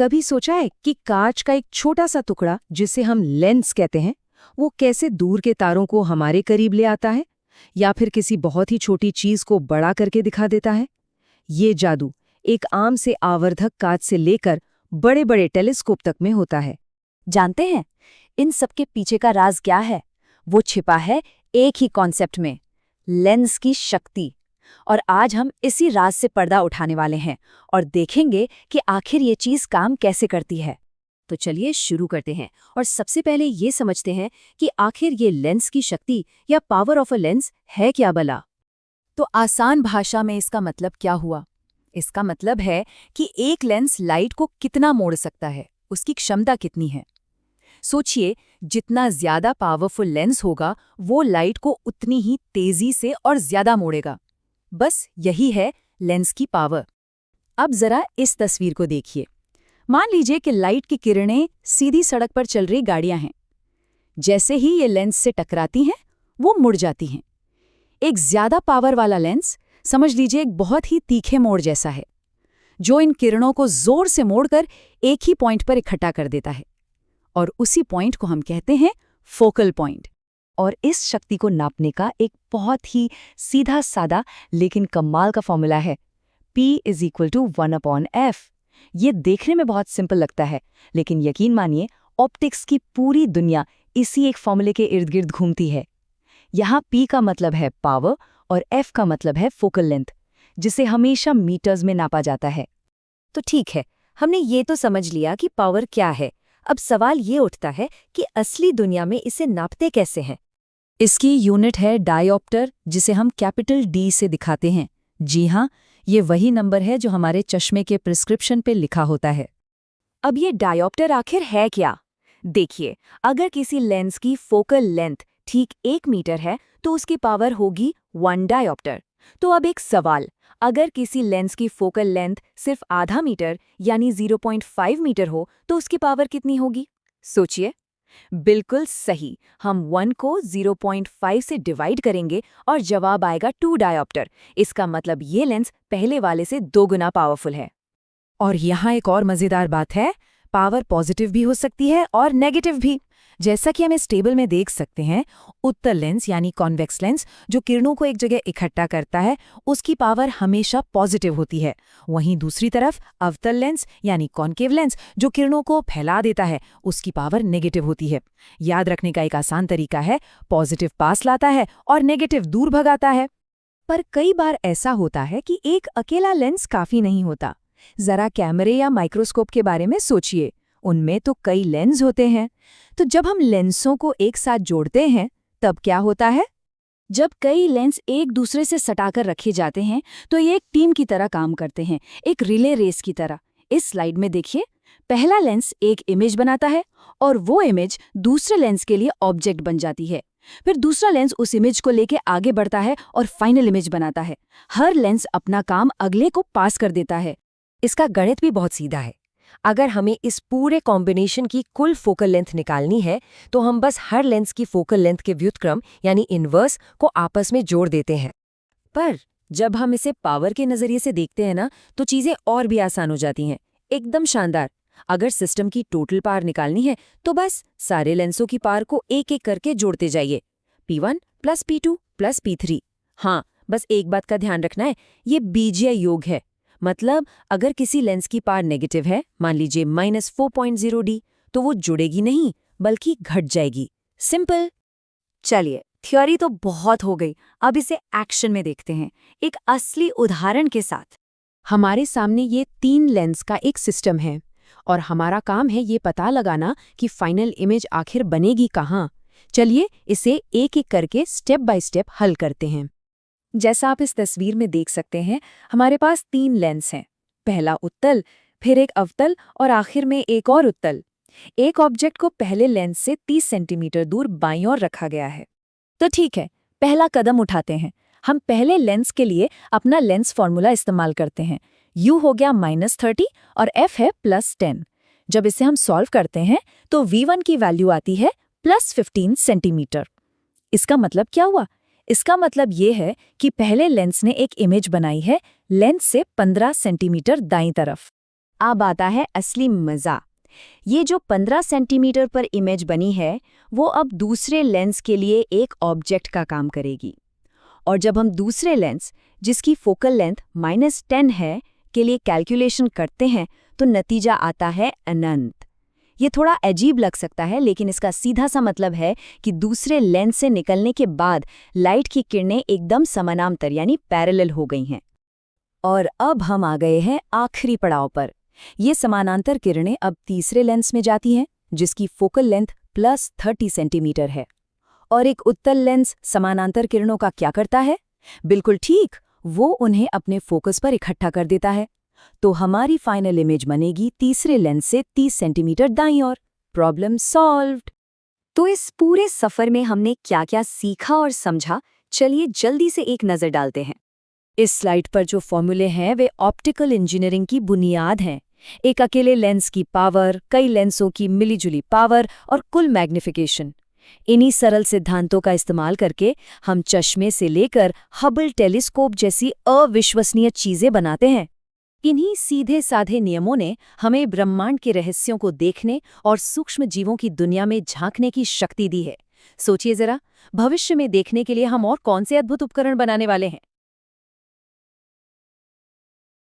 कभी सोचा है कि कांच का एक छोटा सा टुकड़ा जिसे हम लेंस कहते हैं, वो कैसे दूर के तारों को हमारे करीब ले आता है या फिर किसी बहुत ही छोटी चीज को बड़ा करके दिखा देता है? ये जादू एक आम से आवर्धक कांच से लेकर बड़े बड़े टेलीस्कोप तक में होता है। जानते हैं इन सबके पीछे का राज क्या है? वो छिपा है एक ही कॉन्सेप्ट में, लेंस की शक्ति। और आज हम इसी राज से पर्दा उठाने वाले हैं और देखेंगे कि आखिर ये चीज काम कैसे करती है। तो चलिए शुरू करते हैं और सबसे पहले ये समझते हैं कि आखिर ये लेंस की शक्ति या पावर ऑफ अ लेंस है क्या भला। तो आसान भाषा में इसका मतलब क्या हुआ? इसका मतलब है कि एक लेंस लाइट को कितना मोड़ सकता है, उसकी क्षमता कितनी है। सोचिए, जितना ज्यादा पावरफुल लेंस होगा वो लाइट को उतनी ही तेजी से और ज्यादा मोड़ेगा। बस यही है लेंस की पावर। अब जरा इस तस्वीर को देखिए। मान लीजिए कि लाइट की किरणें सीधी सड़क पर चल रही गाड़ियां हैं। जैसे ही ये लेंस से टकराती हैं, वो मुड़ जाती हैं। एक ज्यादा पावर वाला लेंस, समझ लीजिए एक बहुत ही तीखे मोड़ जैसा है, जो इन किरणों को जोर से मोड़कर एक ही पॉइंट पर इकट्ठा कर देता है। और उसी पॉइंट को हम कहते हैं फोकल पॉइंट। और इस शक्ति को नापने का एक बहुत ही सीधा सादा लेकिन कमाल का फॉर्मूला है, P = 1/f। ये देखने में बहुत सिंपल लगता है, लेकिन यकीन मानिए ऑप्टिक्स की पूरी दुनिया इसी एक फॉर्मूले के इर्द गिर्द घूमती है। यहाँ P का मतलब है पावर और F का मतलब है फोकल लेंथ, जिसे हमेशा मीटर्स में नापा जाता है। तो ठीक है, हमने ये तो समझ लिया कि पावर क्या है। अब सवाल ये उठता है कि असली दुनिया में इसे नापते कैसे हैं? इसकी यूनिट है डायोप्टर, जिसे हम कैपिटल D से दिखाते हैं। जी हाँ, ये वही नंबर है जो हमारे चश्मे के प्रिस्क्रिप्शन पे लिखा होता है। अब ये डायोप्टर आखिर है क्या? देखिए, अगर किसी लेंस की फोकल लेंथ ठीक 1 मीटर है तो उसकी पावर होगी 1 डायोप्टर। तो अब एक सवाल, अगर किसी लेंस की फोकल लेंथ सिर्फ आधा मीटर यानी 0.5 मीटर हो तो उसकी पावर कितनी होगी? सोचिए। बिल्कुल सही, हम 1 को 0.5 से डिवाइड करेंगे और जवाब आएगा 2 डायोप्टर। इसका मतलब ये लेंस पहले वाले से 2 गुना पावरफुल है। और यहाँ एक और मज़ेदार बात है, पावर पॉजिटिव भी हो सकती है और नेगेटिव भी। जैसा कि हम इस टेबल में देख सकते हैं, उत्तल लेंस यानी कॉन्वेक्स लेंस जो किरणों को एक जगह इकट्ठा करता है, उसकी पावर हमेशा पॉजिटिव होती है। वहीं दूसरी तरफ अवतल लेंस यानी कॉन्केव लेंस जो किरणों को फैला देता है, उसकी पावर नेगेटिव होती है। याद रखने का एक आसान तरीका है, पॉजिटिव पास लाता है और नेगेटिव दूर भगाता है। पर कई बार ऐसा होता है कि एक अकेला लेंस काफी नहीं होता। जरा कैमरे या माइक्रोस्कोप के बारे में सोचिए, उनमें तो कई लेंस होते हैं। तो जब हम लेंसों को एक साथ जोड़ते हैं तब क्या होता है? जब कई लेंस एक दूसरे से सटाकर रखे जाते हैं तो ये एक टीम की तरह काम करते हैं, एक रिले रेस की तरह। इस स्लाइड में देखिए, पहला लेंस एक इमेज बनाता है और वो इमेज दूसरे लेंस के लिए ऑब्जेक्ट बन जाती है। फिर दूसरा लेंस उस इमेज को लेके आगे बढ़ता है और फाइनल इमेज बनाता है। हर लेंस अपना काम अगले को पास कर देता है। इसका गणित भी बहुत सीधा है। अगर हमें इस पूरे कॉम्बिनेशन की कुल फोकल लेंथ निकालनी है तो हम बस हर लेंस की फोकल लेंथ के व्युत्क्रम यानी इन्वर्स को आपस में जोड़ देते हैं। पर जब हम इसे पावर के नजरिए से देखते हैं ना, तो चीजें और भी आसान हो जाती हैं। एकदम शानदार। अगर सिस्टम की टोटल पावर निकालनी है तो बस सारे लेंसों की पावर को एक एक करके जोड़ते जाइए। P1 + P2 + P3। हाँ, बस एक बात का ध्यान रखना है, ये बीजीय योग है। मतलब अगर किसी लेंस की पावर नेगेटिव है, मान लीजिए -4.0D, तो वो जुड़ेगी नहीं बल्कि घट जाएगी। सिंपल। चलिए, थ्योरी तो बहुत हो गई, अब इसे एक्शन में देखते हैं, एक असली उदाहरण के साथ। हमारे सामने ये 3 लेंस का एक सिस्टम है और हमारा काम है ये पता लगाना कि फाइनल इमेज आखिर बनेगी कहाँ। चलिए इसे एक एक करके स्टेप बाय स्टेप हल करते हैं। जैसा आप इस तस्वीर में देख सकते हैं, हमारे पास 3 लेंस हैं। पहला उत्तल, फिर एक अवतल और आखिर में एक और उत्तल। एक ऑब्जेक्ट को पहले लेंस से 30 सेंटीमीटर दूर बाईं ओर रखा गया है। तो ठीक है, पहला कदम उठाते हैं। हम पहले लेंस के लिए अपना लेंस फॉर्मूला इस्तेमाल करते हैं। U हो गया -30 और F है +10। जब इसे हम सॉल्व करते हैं तो V1 की वैल्यू आती है +15 सेंटीमीटर। इसका मतलब क्या हुआ? इसका मतलब ये है कि पहले लेंस ने एक इमेज बनाई है लेंस से 15 सेंटीमीटर दाईं तरफ। अब आता है असली मज़ा। ये जो 15 सेंटीमीटर पर इमेज बनी है, वो अब दूसरे लेंस के लिए एक ऑब्जेक्ट का काम करेगी। और जब हम दूसरे लेंस, जिसकी फोकल लेंथ -10 है, के लिए कैलकुलेशन करते हैं, तो नतीजा आता है अनंत। ये थोड़ा अजीब लग सकता है, लेकिन इसका सीधा सा मतलब है कि दूसरे लेंस से निकलने के बाद लाइट की किरणें एकदम समानांतर यानी पैरेलल हो गई हैं। और अब हम आ गए हैं आखिरी पड़ाव पर। ये समानांतर किरणें अब तीसरे लेंस में जाती हैं, जिसकी फोकल लेंथ +30 सेंटीमीटर है। और एक उत्तल लेंस समानांतर किरणों का क्या करता है? बिल्कुल ठीक, वो उन्हें अपने फोकस पर इकट्ठा कर देता है। तो हमारी फाइनल इमेज बनेगी तीसरे लेंस से 30 सेंटीमीटर दाईं ओर। Problem solved. तो इस पूरे सफर में हमने क्या क्या सीखा और समझा, चलिए जल्दी से एक नज़र डालते हैं। इस स्लाइड पर जो फॉर्मूले हैं वे ऑप्टिकल इंजीनियरिंग की बुनियाद हैं। एक अकेले लेंस की पावर, कई लेंसों की मिलीजुली पावर और कुल मैग्निफिकेशन। इन्हीं सरल सिद्धांतों का इस्तेमाल करके हम चश्मे से लेकर हबल टेलीस्कोप जैसी अविश्वसनीय चीजें बनाते हैं। इन्हीं सीधे साधे नियमों ने हमें ब्रह्मांड के रहस्यों को देखने और सूक्ष्म जीवों की दुनिया में झांकने की शक्ति दी है। सोचिए जरा, भविष्य में देखने के लिए हम और कौन से अद्भुत उपकरण बनाने वाले हैं।